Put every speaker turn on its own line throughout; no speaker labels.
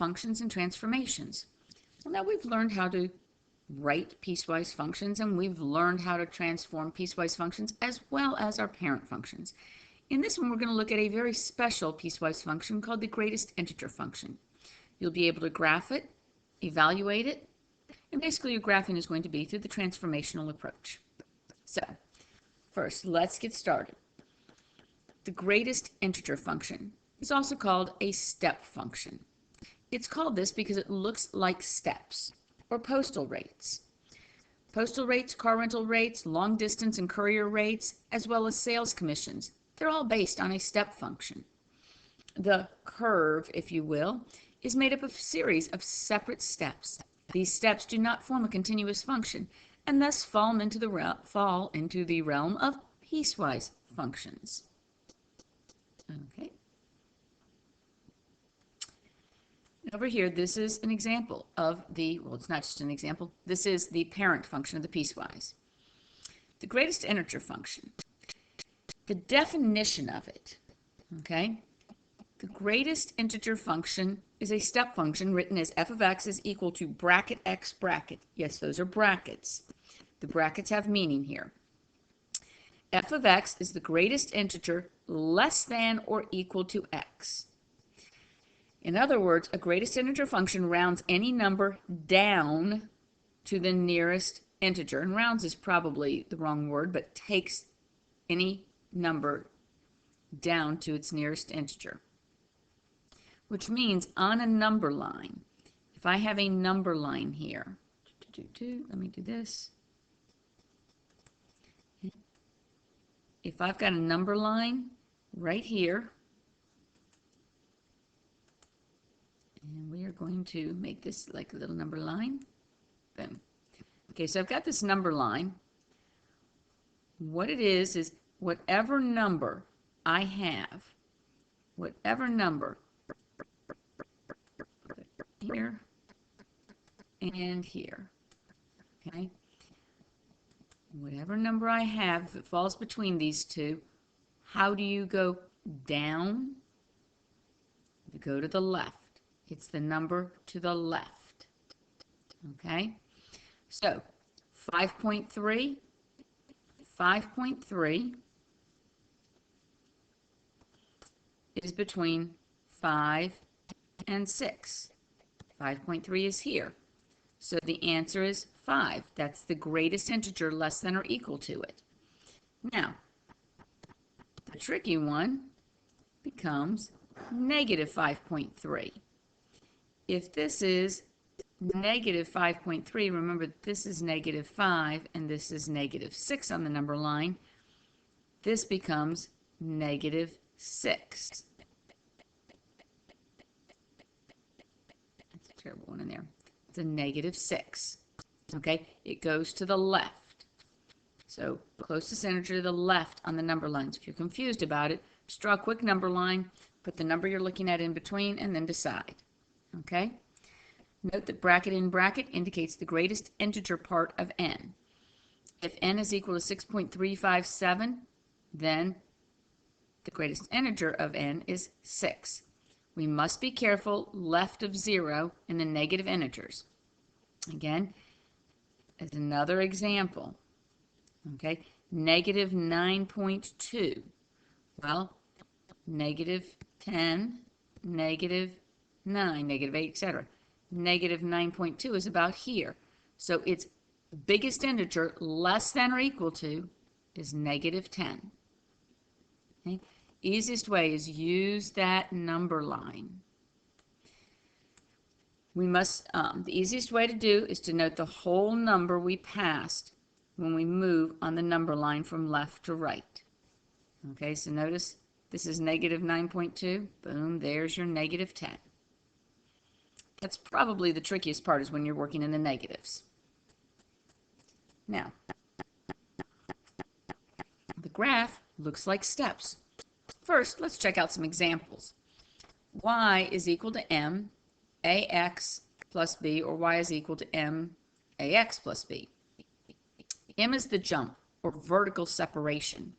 functions and transformations. Well, now we've learned how to write piecewise functions, and we've learned how to transform piecewise functions as well as our parent functions. In this one, we're going to look at a very special piecewise function called the greatest integer function. You'll be able to graph it, evaluate it, and basically your graphing is going to be through the transformational approach. So, first, let's get started. The greatest integer function is also called a step function. It's called this because it looks like steps, or postal rates. Postal rates, car rental rates, long distance and courier rates, as well as sales commissions, they're all based on a step function. The curve, if you will, is made up of a series of separate steps. These steps do not form a continuous function and thus fall into the realm of piecewise functions. Okay. Over here, this is an example of well, it's not just an example. This is the parent function of the piecewise. The greatest integer function. The definition of it, okay? The greatest integer function is a step function written as f of x is equal to bracket x bracket. Yes, those are brackets. The brackets have meaning here. F of x is the greatest integer less than or equal to x. In other words, a greatest integer function rounds any number down to the nearest integer. And rounds is probably the wrong word, but takes any number down to its nearest integer. Which means on a number line, if I have a number line here, let me do this. If I've got a number line right here, and we are going to make this like a little number line. Boom. Okay, so I've got this number line. What it is whatever number I have, whatever number here and here, okay? Whatever number I have, if it falls between these two, how do you go down? You go to the left. It's the number to the left. Okay? So, 5.3 is between 5 and 6. 5.3 is here. So the answer is 5. That's the greatest integer less than or equal to it. Now, the tricky one becomes negative 5.3. If this is negative 5.3, remember this is negative 5 and this is negative 6 on the number line, this becomes negative 6. That's a terrible one in there. It's a negative 6. Okay, it goes to the left. So closest integer to the left on the number lines. If you're confused about it, just draw a quick number line, put the number you're looking at in between, and then decide. Okay? Note that bracket in bracket indicates the greatest integer part of n. If n is equal to 6.357, then the greatest integer of n is 6. We must be careful left of 0 in the negative integers. Again, as another example, okay, negative 9.2. Well, negative 10, negative 9, negative 8, etc. Negative 9.2 is about here. So its biggest integer less than or equal to is negative 10. Okay? Easiest way is use that number line. We must, the easiest way to do is to note the whole number we passed when we move on the number line from left to right. Okay, so notice this is negative 9.2. Boom, there's your negative 10. That's probably the trickiest part, is when you're working in the negatives. Now, the graph looks like steps. First, let's check out some examples. Y is equal to m ax plus b, or y is equal to m ax plus b. M is the jump, or vertical separation.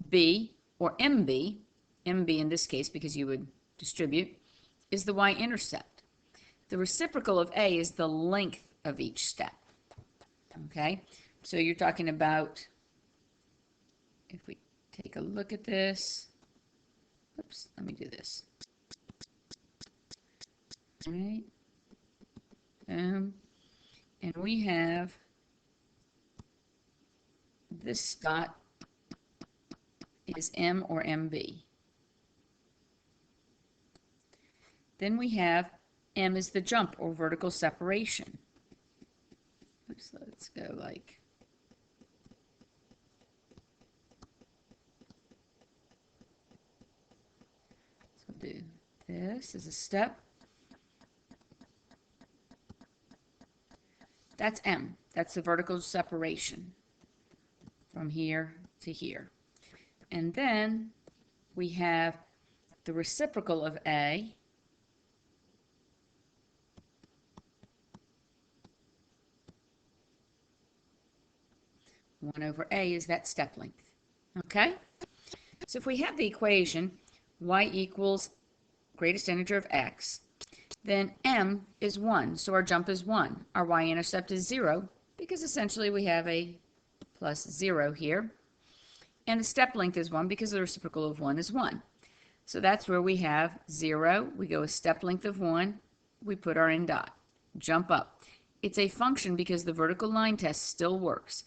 B, or MB in this case because you would distribute, is the y-intercept. The reciprocal of A is the length of each step. Okay, so you're talking about, if we take a look at this, oops, let me do this. All right, and we have this dot is M or MB. Then we have M is the jump or vertical separation. Oops, let's go like, so we'll do this as a step. That's M. That's the vertical separation from here to here. And then we have the reciprocal of A. One over A is that step length. Okay? So if we have the equation y equals greatest integer of x, then M is 1, so our jump is 1. Our y-intercept is 0, because essentially we have a plus 0 here. And the step length is 1, because the reciprocal of 1 is 1. So that's where we have 0. We go a step length of 1. We put our in dot. Jump up. It's a function because the vertical line test still works.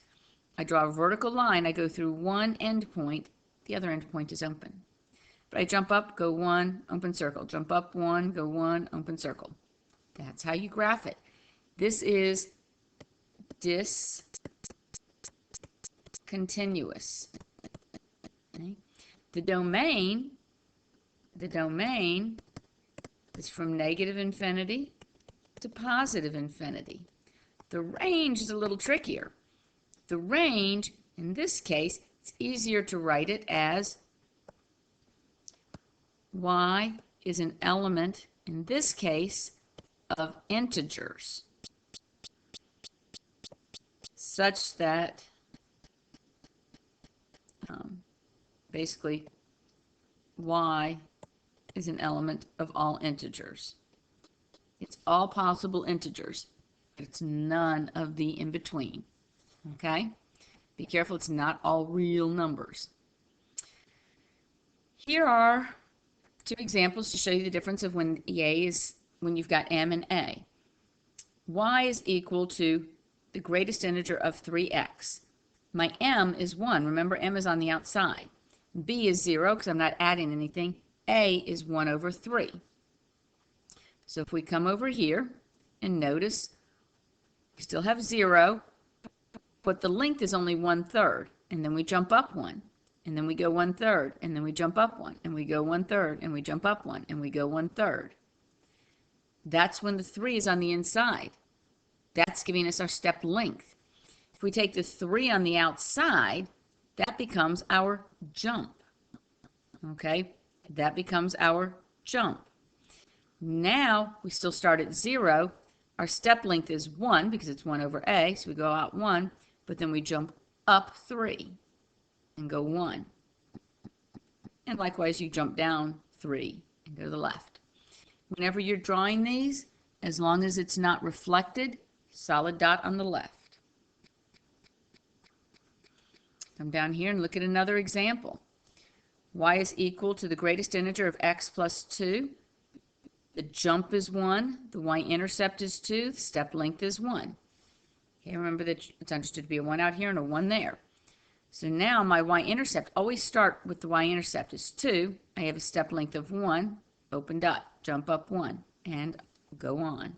I draw a vertical line. I go through one endpoint. The other endpoint is open. But I jump up, go 1, open circle. Jump up 1, go 1, open circle. That's how you graph it. This is discontinuous. Okay. The domain is from negative infinity to positive infinity. The range is a little trickier. The range, in this case, it's easier to write it as y is an element, in this case, of integers, such that basically y is an element of all integers. It's all possible integers, but it's none of the in-between. Okay? Be careful, it's not all real numbers. Here are two examples to show you the difference of when when you've got M and A. Y is equal to the greatest integer of 3x. My M is 1. Remember, M is on the outside. B is 0 because I'm not adding anything. A is 1 over 3. So if we come over here and notice, we still have 0, but the length is only 1/3. And then we jump up 1. And then we go 1/3, and then we jump up 1, and we go 1/3, and we jump up 1, and we go 1/3. That's when the 3 is on the inside. That's giving us our step length. If we take the 3 on the outside, that becomes our jump. Okay? That becomes our jump. Now, we still start at 0. Our step length is 1 because it's 1 over A, so we go out 1, but then we jump up 3. And go 1. And likewise, you jump down 3 and go to the left. Whenever you're drawing these, as long as it's not reflected, solid dot on the left. Come down here and look at another example. Y is equal to the greatest integer of x plus 2. The jump is 1. The y-intercept is 2. The step length is 1. Okay, remember that it's understood to be a 1 out here and a 1 there. So now my y-intercept, always start with the y-intercept is 2. I have a step length of 1, open dot, jump up 1, and go on.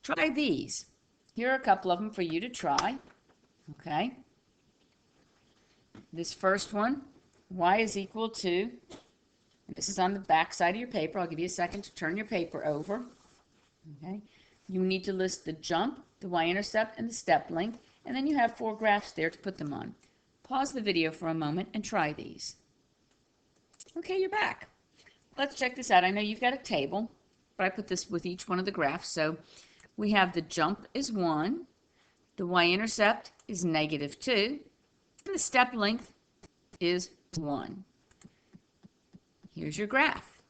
Try these. Here are a couple of them for you to try. Okay. This first one, y is equal to, this is on the back side of your paper. I'll give you a second to turn your paper over. Okay. You need to list the jump, the y-intercept, and the step length, and then you have 4 graphs there to put them on. Pause the video for a moment and try these. Okay, you're back. Let's check this out. I know you've got a table, but I put this with each one of the graphs. So we have the jump is 1, the y-intercept is -2, and the step length is 1. Here's your graph.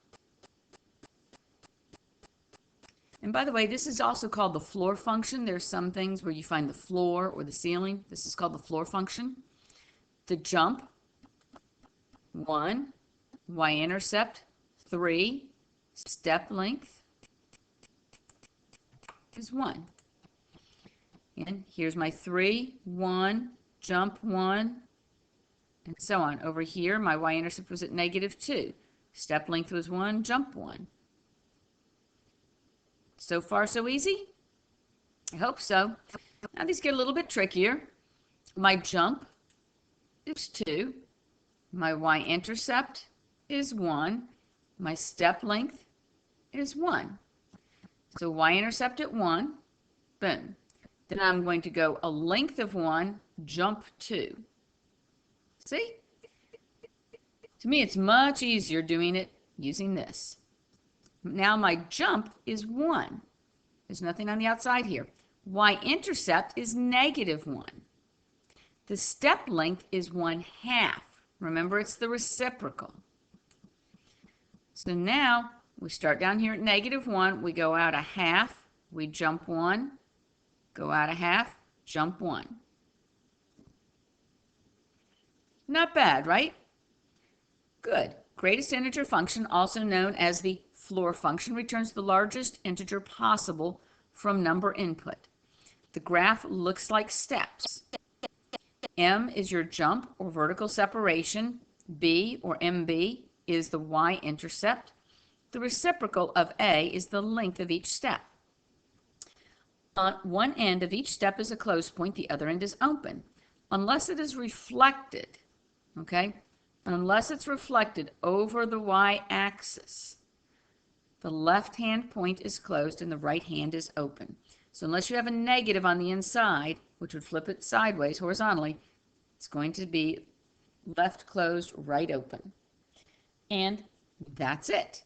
And by the way, this is also called the floor function. There's some things where you find the floor or the ceiling. This is called the floor function. The jump, 1, y-intercept, 3, step length is 1. And here's my 3, 1, jump 1, and so on. Over here, my y-intercept was at -2. Step length was 1, jump 1. So far, so easy? I hope so. Now these get a little bit trickier. My jump is 2. My y-intercept is 1. My step length is 1. So y-intercept at 1, boom. Then I'm going to go a length of 1, jump 2. See? To me, it's much easier doing it using this. Now my jump is 1. There's nothing on the outside here. Y-intercept is -1. The step length is 1/2. Remember, it's the reciprocal. So now we start down here at -1. We go out 1/2. We jump 1. Go out 1/2. Jump 1. Not bad, right? Good. Greatest integer function, also known as the floor function, returns the largest integer possible from number input. The graph looks like steps. M is your jump or vertical separation. B or MB is the y-intercept. The reciprocal of A is the length of each step. On one end of each step is a closed point, the other end is open. Unless it is reflected, okay? Unless it's reflected over the y-axis, the left-hand point is closed and the right hand is open. So unless you have a negative on the inside, which would flip it sideways horizontally, it's going to be left closed, right open. And that's it.